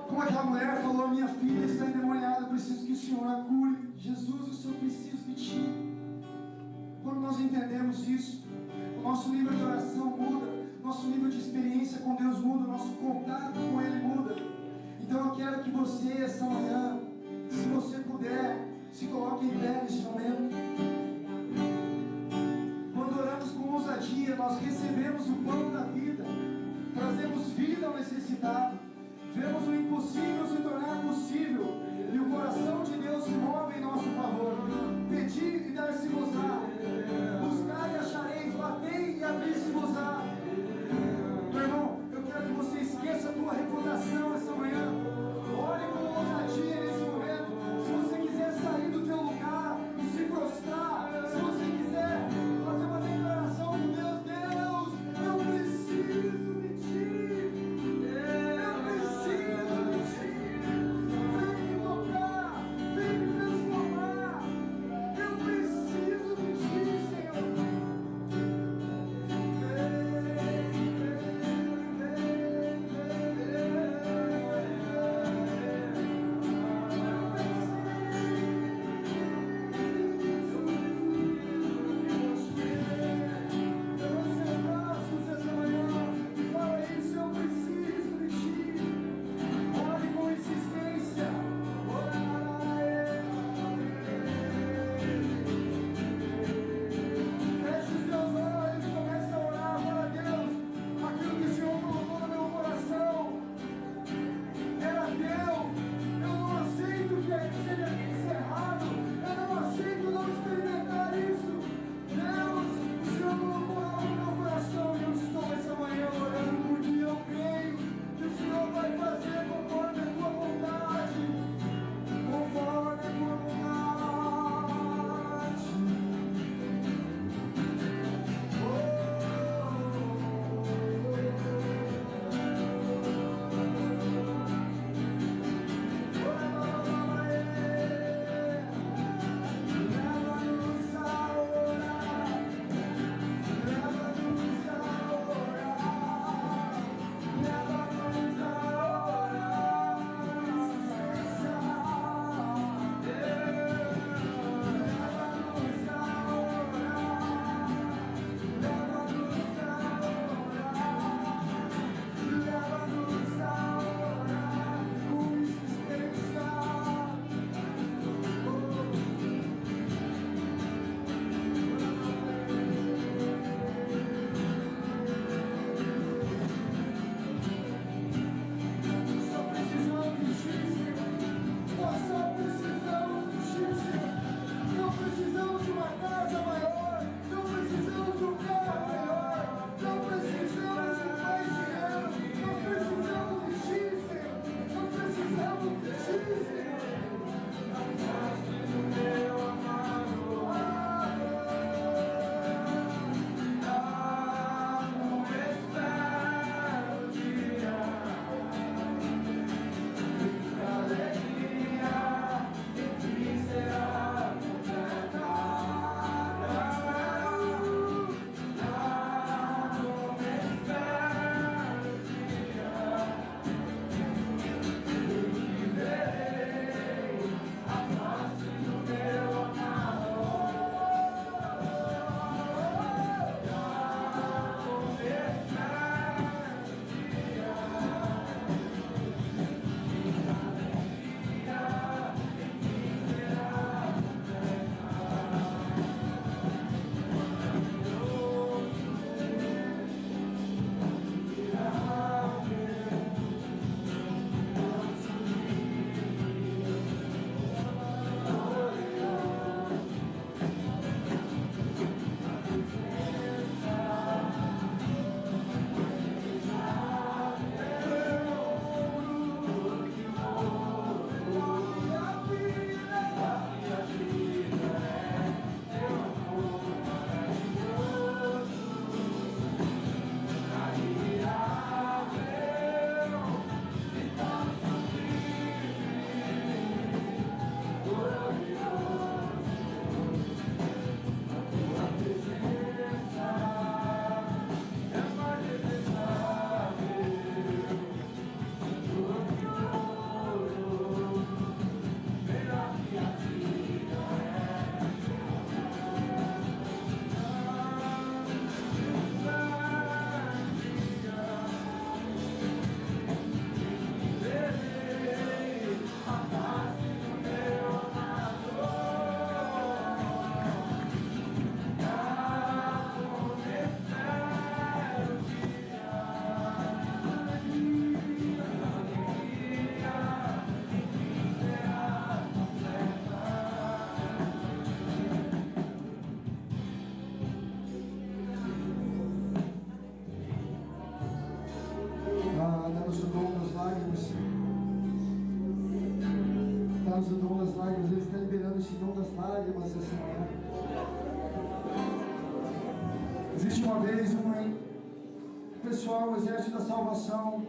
Como aquela mulher falou, minha filha está endemoniada, eu preciso que o Senhor a cure. Jesus, eu só preciso de ti. Quando nós entendemos isso, o nosso nível de oração muda, nosso nível de experiência com Deus muda, nosso contato com Ele muda. Então eu quero que você, essa manhã, se você puder, se coloque em pé neste momento. Quando oramos com ousadia, nós recebemos o pão da vida, trazemos vida ao necessitado, vemos o impossível se tornar possível, e o coração de Deus se move em nosso favor. Pedi e dar-se-vos-á, buscai e achareis, batei e abrir-se-vos-á. Meu irmão, eu quero que você esqueça a tua reputação essa manhã. Ore com ousadia nesse momento. Se você quiser sair do teu lugar, esse dom das lágrimas essa manhã. Existe uma vez um pessoal, o Exército da Salvação,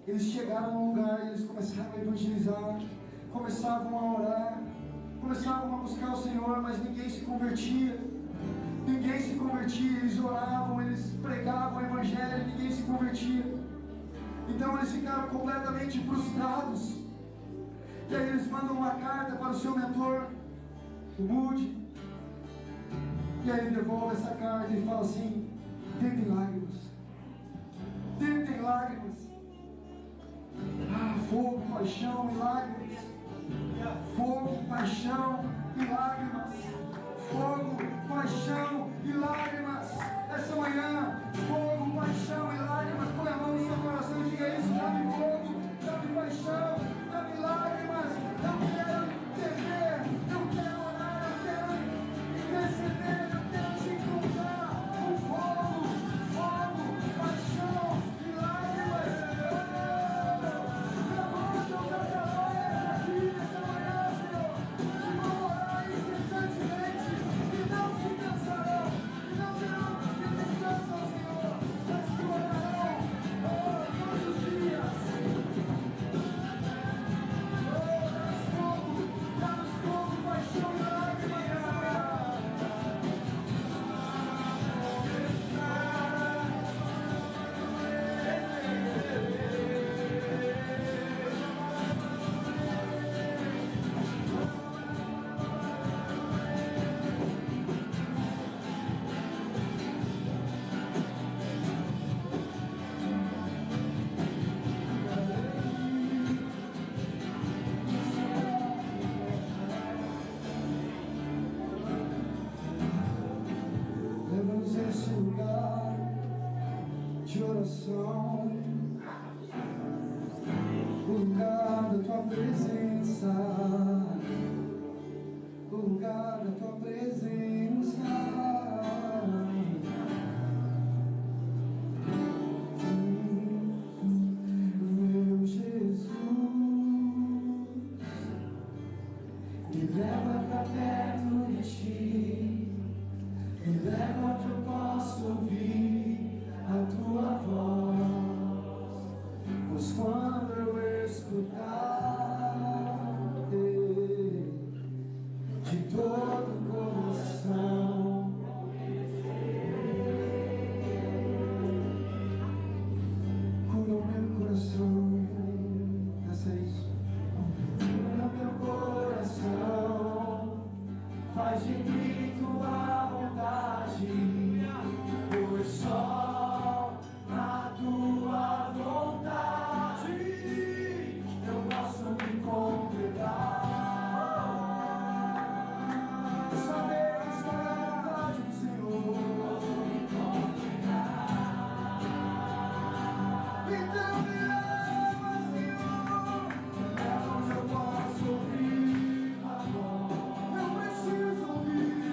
eles chegaram num lugar e eles começaram a evangelizar, começavam a orar, começavam a buscar o Senhor, mas ninguém se convertia. Ninguém se convertia, eles oravam, eles pregavam o Evangelho, ninguém se convertia. Então eles ficaram completamente frustrados. E aí eles mandam uma carta para o seu mentor, o Moody. E aí ele devolve essa carta e fala assim: tentem lágrimas. Tentem lágrimas. Ah, fogo, paixão e lágrimas. Fogo, paixão e lágrimas. Fogo, paixão e lágrimas. Essa manhã, fogo, paixão e lágrimas. Põe a mão no seu coração e diga isso: dá-me fogo, dá-me paixão, dá-me lágrimas. Eu quero entender, eu quero orar, eu quero receber, eu quero te encontrar. Com fogo, paixão e lágrimas. Levanta o teu calor aqui nessa manhã, Senhor. E vamos orar incessantemente. E não se cansarão, e não terão descanso, Senhor. Mas que orarão, todos os dias. Dá-nos fogo, paixão e lágrimas. Leva-nos a esse lugar de oração, o lugar da tua presença, o lugar da tua presença. Meu Jesus, me leva pra perto de ti. Me leva onde eu posso ouvir a tua voz, pois quando eu escutar de todo o coração, cura o meu coração. Essa é isso. Cura meu coração, faz de mim tua vontade, pois só na tua vontade eu posso me completar. Saber estar à vontade do Senhor. Então me leva, Senhor, leva onde eu posso ouvir a voz. Eu preciso ouvir.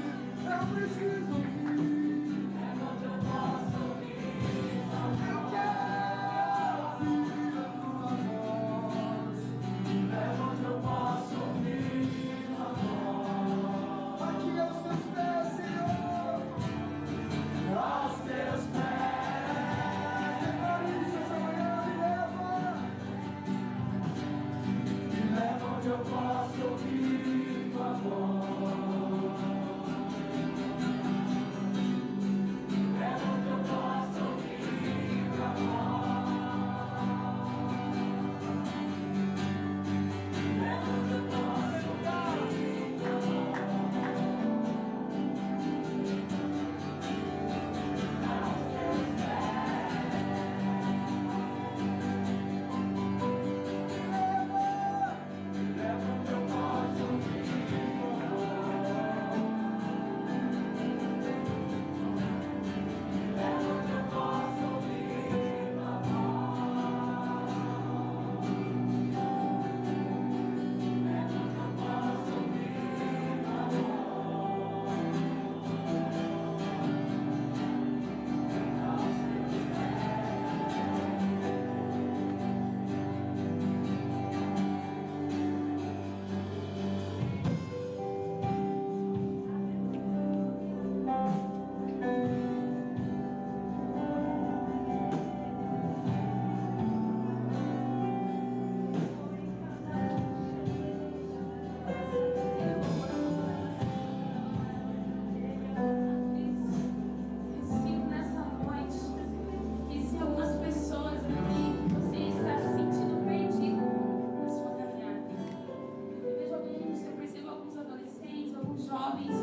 jovens.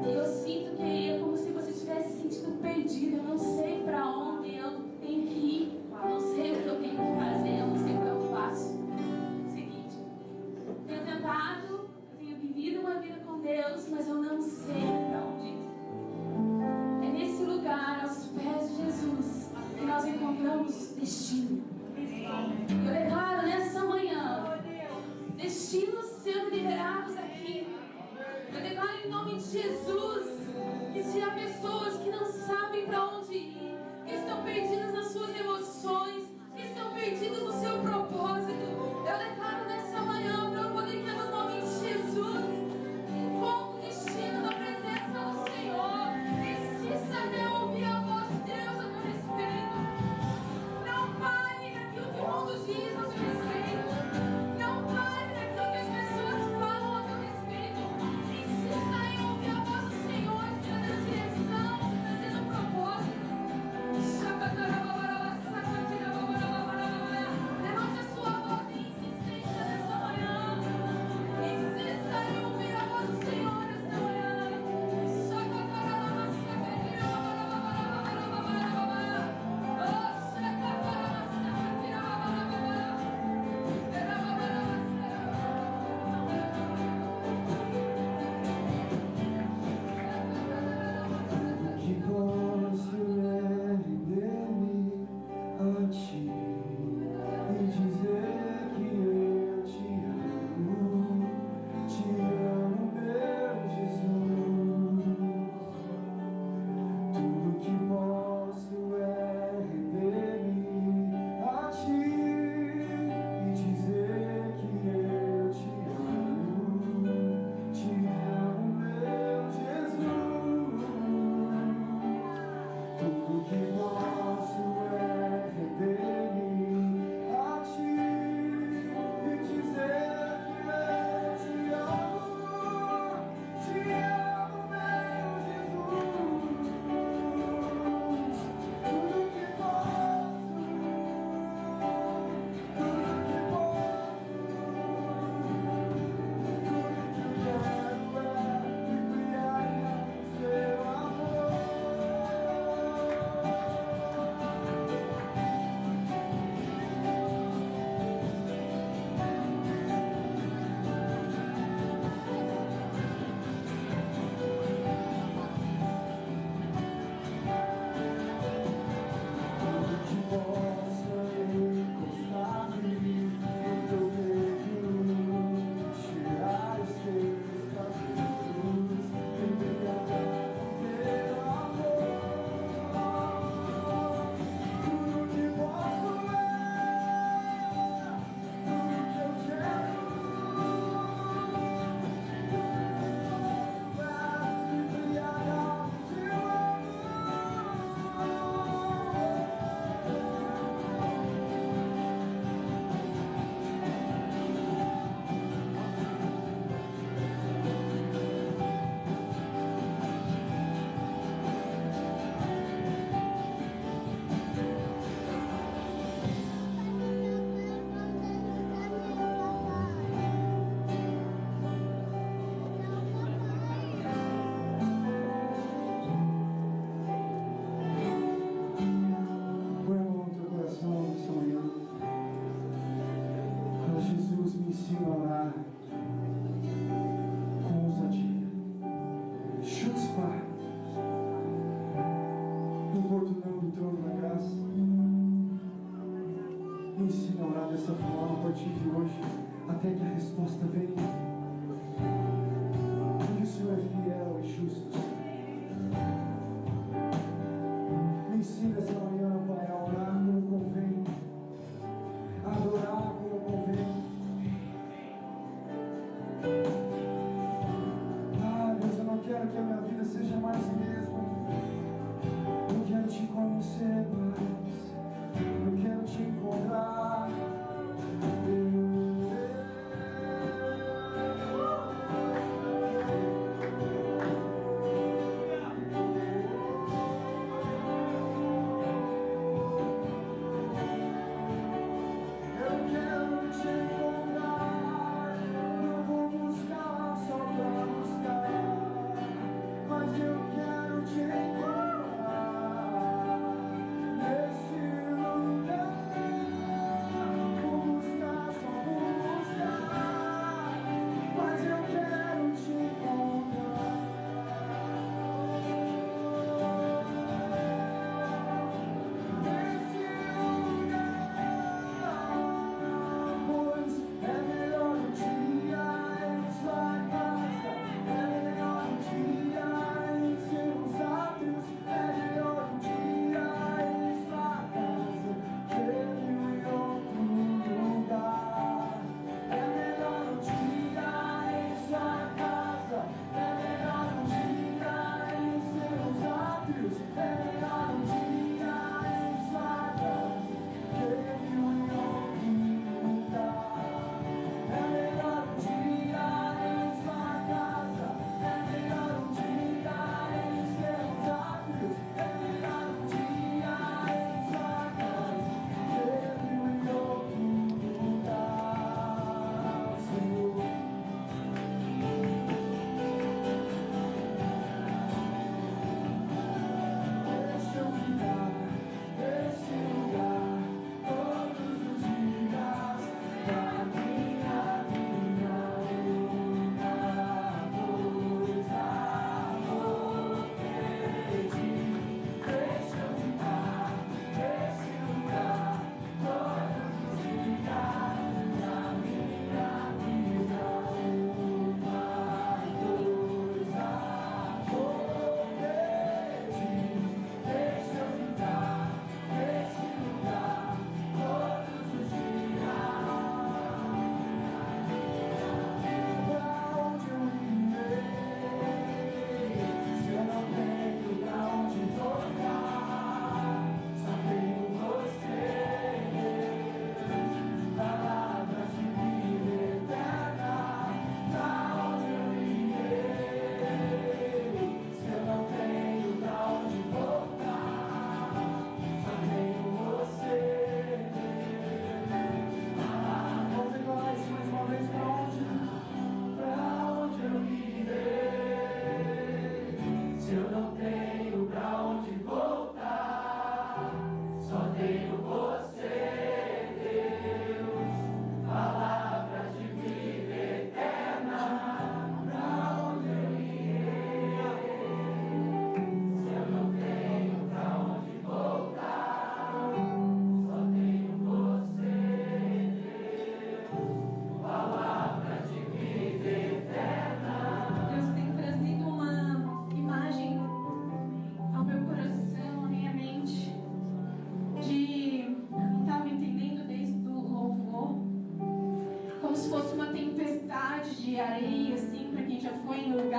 E eu sinto que é como se você estivesse se sentindo perdido. Eu não sei para onde eu tenho que ir. Eu não sei o que eu tenho que fazer. Eu não sei o que eu faço. Seguinte, eu tenho tentado, eu tenho vivido uma vida com Deus, mas eu não sei para onde ir. É nesse lugar, aos pés de Jesus, que nós encontramos destino. Eu declaro nessa manhã destinos sendo liberados aqui. Eu declaro em nome de Jesus que se há pessoas que não sabem para onde ir, que estão perdidas nas suas emoções, que estão perdidas no seu propósito, eu declaro nessa manhã, pelo poder que é no nome de Jesus, encontre o destino na presença do Senhor. Precisa ouvir a voz de Deus a teu respeito. Não pare naquilo que o mundo diz a teu respeito. Não pare naquilo que as pessoas falam a teu respeito. Insista em ouvir a voz do Senhor, trazendo direção, trazendo propósito. Levante a sua voz em insistência nessa manhã. Insista em ouvir a voz do Senhor nessa manhã. Que posso é render-me a ti e dizer que eu te amo, meu Jesus. Tudo que posso é render-me a ti e dizer que eu te amo, meu Jesus. Tudo que posso é render-me a ti e dizer que eu te amo, meu Jesus. Tudo que posso, tudo que eu quero é brilhar no seu amor. Tudo que possa encostar-me no teu peito, tirar os teus cabelos e brilhar com teu amor. Tudo que posso é, tudo que eu quero é brilhar com teu amor. Põe a mão no teu coração nessa manhã. Fala, Jesus, me ensina a orar com ousadia. Chutzpah, importunando o trono da graça. Me ensina a orar dessa forma a partir de hoje, até que a resposta venha. Porque o Senhor é fiel e justo. Me ensina essa manhã, Pai, a orar como convém, a adorar como convém. Ah, Deus, eu não quero que a minha vida seja mais a mesma. Eu quero te conhecer mais. Eu quero te encontrar.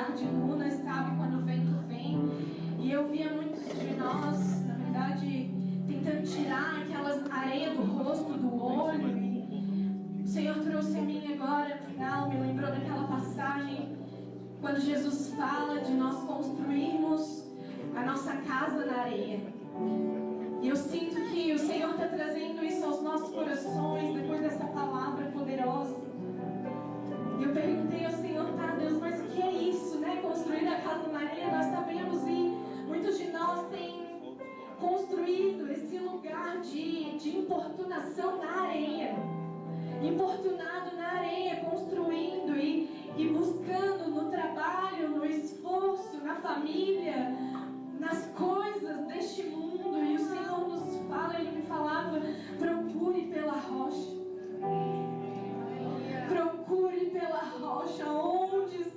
lugar de dunas, sabe, quando o vento vem. E eu via muitos de nós, na verdade, tentando tirar aquelas areia do rosto, do olho. E o Senhor trouxe a mim agora, no final, me lembrou daquela passagem quando Jesus fala de nós construirmos a nossa casa na areia. E eu sinto que o Senhor está trazendo isso aos nossos corações depois dessa palavra poderosa. E eu perguntei ao Senhor, tá, Deus, mas o que é isso, né? Construir a casa na areia, nós sabemos, e muitos de nós têm construído esse lugar de importunação na areia. Importunado na areia, construindo e buscando no trabalho, no esforço, na família, nas coisas deste mundo. E o Senhor nos fala, Ele me falava, procure pela rocha. Procure pela rocha, onde